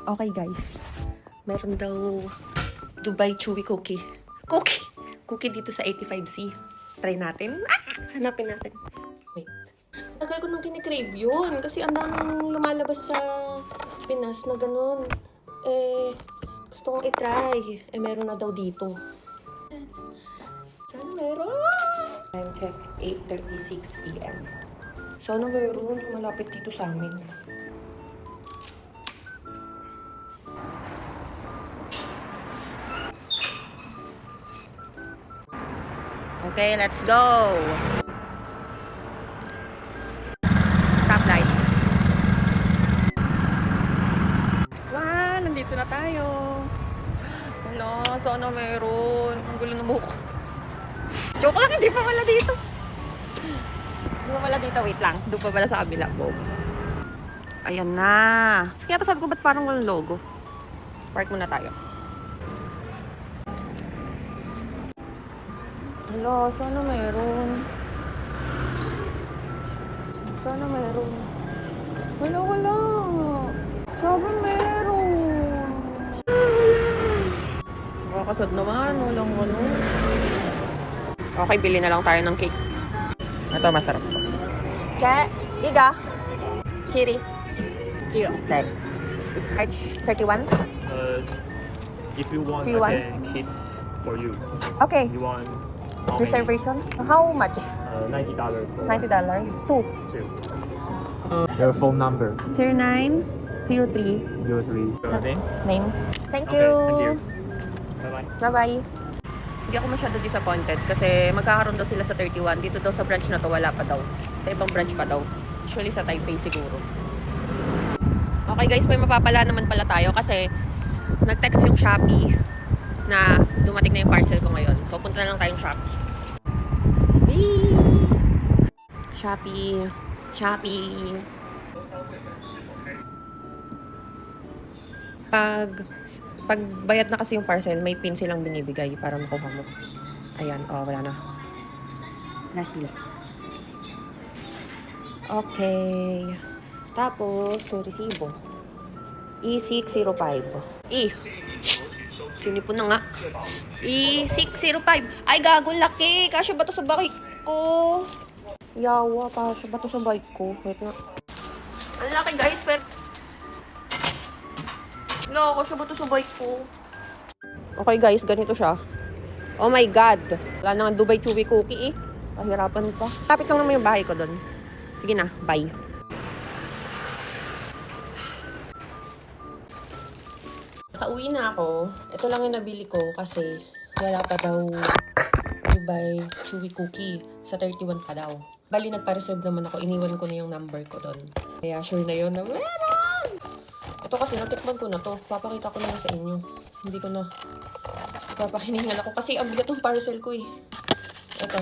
Okay guys, meron daw Dubai Chewy Cookie. Cookie dito sa 85C. Try natin. Hanapin natin. Wait. Tagal ko nang kinikrave yun. Kasi ang daming lumalabas sa Pinas na ganun. Gusto kong itry. Meron na daw dito. Sana meron. Time check, 8:36 PM. Sana meron. Malapit dito sa amin. Okay, let's go! Stoplight. Wow, nandito na tayo. Wala, sana meron. Ang gulo ng buhok. Joke lang, hindi pa pala dito. Hindi pa pala dito, wait lang. Doon pa pala sa kabila, Bob. Ayan na. Kaya pa sabi ko, ba't parang walang logo? Park muna tayo. Hala, sana meron. Sana meron. Wala. Sabi meron. Makakasad naman, walang ano. Okay, bili na lang tayo ng cake. Ito, masarap to. Che, Iga. Chiri. Yeah. Thanks. Charge 31? If you want, 31? I can keep for you. Okay. You want how many? Reservation? How much? $90 for $90? Two. two. Your phone number. 0903. 03. Your name? Name. Thank Okay, you. thank you. Bye-bye. Bye-bye. Hindi ako masyado disappointed kasi magkakaroon daw sila sa 31. Dito daw sa branch na to wala pa daw. Sa ibang branch pa daw. Usually sa Taipei siguro. Okay guys, may mapapala naman pala tayo kasi nag-text yung Shopee na dumating na yung parcel ko ngayon. So punta na lang tayong Shopee. Whee! Shopee. Pag bayad na kasi yung parcel, may pin silang binibigay para makuha mo. Ayan, wala na. Lastly. Okay. Tapos, yung resibo. E605. Sinipon na nga. E605. Ay, gago, laki. Kasya ba to sa bike ko? Yawa, kasya ba to sa bike ko? Wait na. Ang laki, guys. Pero loko, siya ba ito sa bike ko? Okay guys, ganito siya. Oh my God. Wala na nga Dubai Chewy Cookie eh. Pahirapan pa. Tapit lang naman yung bahay ko doon. Sige na, bye. Nakauwi na ako. Ito lang yung nabili ko kasi wala pa daw Dubai Chewy Cookie. Sa 31 pa daw. Bali, nagpa-reserve naman ako. Iniwan ko na yung number ko doon. Kaya sure na yun na meron! Ito kasi, natikman ko na to. Papakita ko na sa inyo. Hindi ko na papahiningan ako. Kasi ang bigat ng parcel ko eh. Ito.